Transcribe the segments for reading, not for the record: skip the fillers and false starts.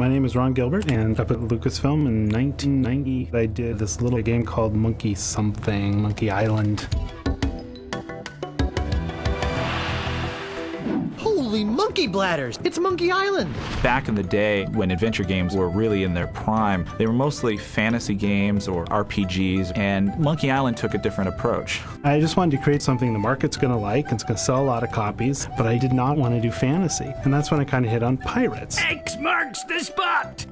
My name is Ron Gilbert, and up at Lucasfilm in 1990, I did this little game called Monkey Something, Monkey Island. Holy monkey bladders! It's Monkey Island! Back in the day, when adventure games were really in their prime, they were mostly fantasy games or RPGs, and Monkey Island took a different approach. I just wanted to create something the market's going to like, and it's going to sell a lot of copies, but I did not want to do fantasy. And that's when I kind of hit on pirates. X marks the spot!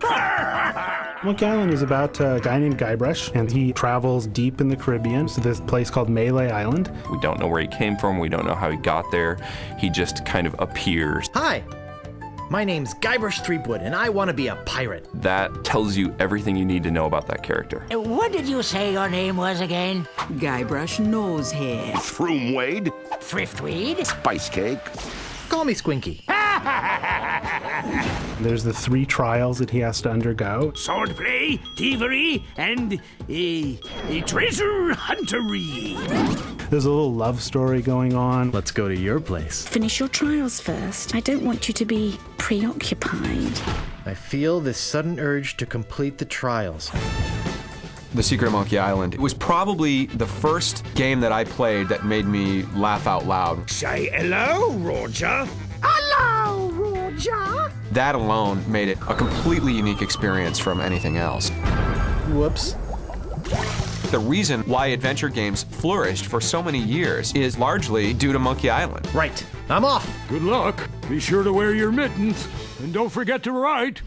Monkey Island is about a guy named Guybrush, and he travels deep in the Caribbean to this place called Melee Island. We don't know where he came from. We don't know how he got there. He just kind of appears. Hi! My name's Guybrush Threepwood, and I want to be a pirate. That tells you everything you need to know about that character. What did you say your name was again? Guybrush Nosehair. Throomwade. Thriftweed? Spice cake. Call me Squinky. There's the 3 trials that he has to undergo. Swordplay, thievery, and treasure huntery. There's a little love story going on. Let's go to your place. Finish your trials first. I don't want you to be preoccupied. I feel this sudden urge to complete the trials. The Secret of Monkey Island. It was probably the first game that I played that made me laugh out loud. Say hello, Roger. Hello, Roger. That alone made it a completely unique experience from anything else. Whoops. The reason why adventure games flourished for so many years is largely due to Monkey Island. Right. I'm off. Good luck. Be sure to wear your mittens. And don't forget to write.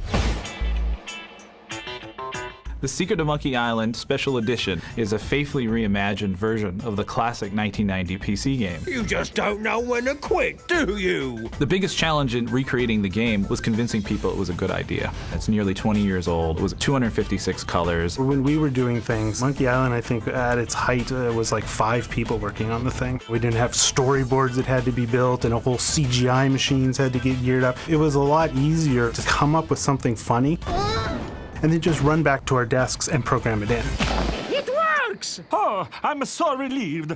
The Secret of Monkey Island Special Edition is a faithfully reimagined version of the classic 1990 PC game. You just don't know when to quit, do you? The biggest challenge in recreating the game was convincing people it was a good idea. It's nearly 20 years old. It was 256 colors. When we were doing things, Monkey Island, I think at its height, was like 5 people working on the thing. We didn't have storyboards that had to be built, and a whole CGI machines had to get geared up. It was a lot easier to come up with something funny and then just run back to our desks and program it in. It works! Oh, I'm so relieved.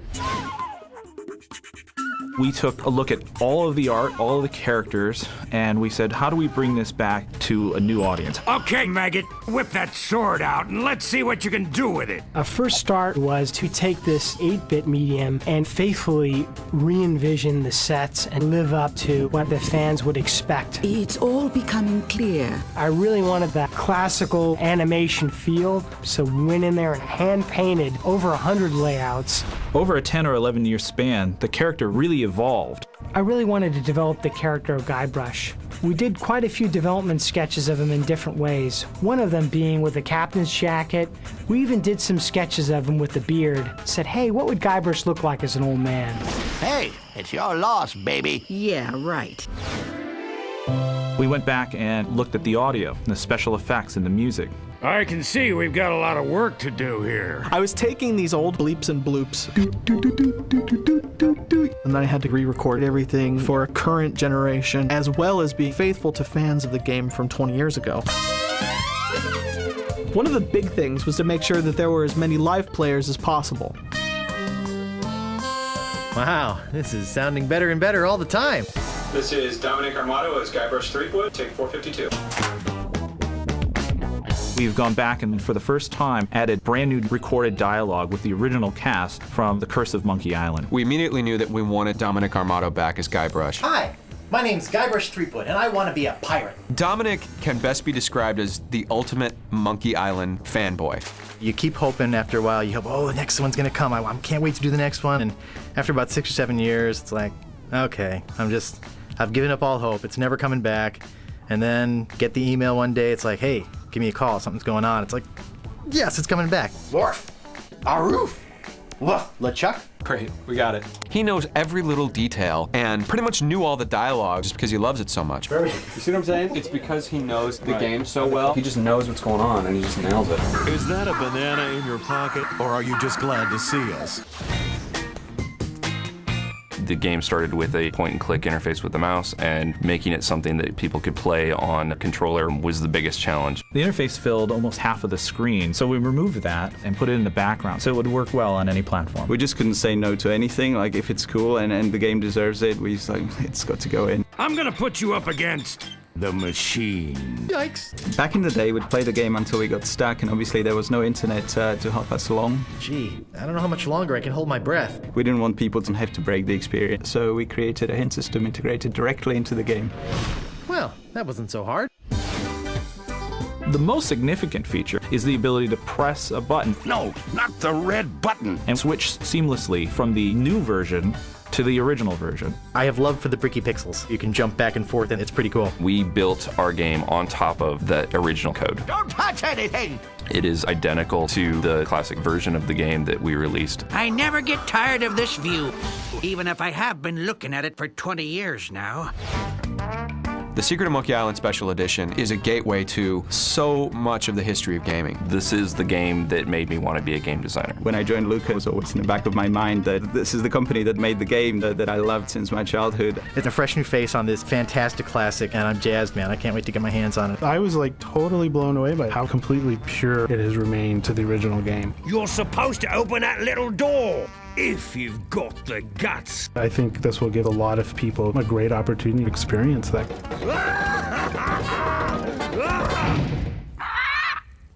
We took a look at all of the art, all of the characters, and we said, how do we bring this back to a new audience? Okay, Maggot, whip that sword out and let's see what you can do with it. Our first start was to take this 8-bit medium and faithfully re-envision the sets and live up to what the fans would expect. It's all becoming clear. I really wanted that classical animation feel, so we went in there and hand-painted over 100 layouts. Over a 10 or 11 year span, the character really evolved. I really wanted to develop the character of Guybrush. We did quite a few development sketches of him in different ways, one of them being with a captain's jacket. We even did some sketches of him with the beard. Said, hey, what would Guybrush look like as an old man? Hey, it's your loss, baby. Yeah, right. We went back and looked at the audio, the special effects, and the music. I can see we've got a lot of work to do here. I was taking these old bleeps and bloops, and then I had to re-record everything for a current generation, as well as being faithful to fans of the game from 20 years ago. One of the big things was to make sure that there were as many live players as possible. Wow, this is sounding better and better all the time. This is Dominic Armato as Guybrush Threepwood, take 452. We've gone back and for the first time added brand new recorded dialogue with the original cast from The Curse of Monkey Island. We immediately knew that we wanted Dominic Armato back as Guybrush. Hi, my name's Guybrush Threepwood, and I want to be a pirate. Dominic can best be described as the ultimate Monkey Island fanboy. You keep hoping after a while, you hope, oh, the next one's gonna come. I can't wait to do the next one. And after about 6 or 7 years, it's like, okay, I've given up all hope. It's never coming back. And then get the email one day, it's like, hey, give me a call, something's going on. It's like, yes, it's coming back. Worf, Aroof, Woof, LeChuck. Great, we got it. He knows every little detail and pretty much knew all the dialogue just because he loves it so much. You see what I'm saying? It's because he knows the game so well. He just knows what's going on and he just nails it. Is that a banana in your pocket, or are you just glad to see us? The game started with a point-and-click interface with the mouse, and making it something that people could play on a controller was the biggest challenge. The interface filled almost half of the screen, so we removed that and put it in the background so it would work well on any platform. We just couldn't say no to anything. Like, if it's cool and the game deserves it, we just like, it's got to go in. I'm gonna put you up against The machine. Yikes. Back in the day, we'd play the game until we got stuck, and obviously there was no internet to help us along. Gee, I don't know how much longer I can hold my breath. We didn't want people to have to break the experience, so we created a hint system integrated directly into the game. Well, that wasn't so hard. The most significant feature is the ability to press a button. No, not the red button. And switch seamlessly from the new version to the original version. I have love for the bricky pixels. You can jump back and forth, and it's pretty cool. We built our game on top of the original code. Don't touch anything! It is identical to the classic version of the game that we released. I never get tired of this view, even if I have been looking at it for 20 years now. The Secret of Monkey Island Special Edition is a gateway to so much of the history of gaming. This is the game that made me want to be a game designer. When I joined Lucas, it was always in the back of my mind that this is the company that made the game that I loved since my childhood. It's a fresh new face on this fantastic classic, and I'm jazzed, man. I can't wait to get my hands on it. I was like totally blown away by how completely pure it has remained to the original game. You're supposed to open that little door. If you've got the guts. I think this will give a lot of people a great opportunity to experience that.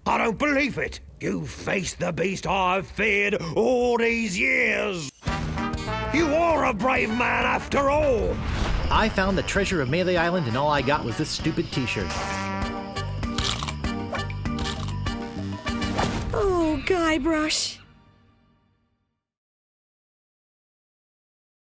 I don't believe it. You faced the beast I've feared all these years. You are a brave man after all. I found the treasure of Melee Island, and all I got was this stupid t-shirt. Oh, Guybrush.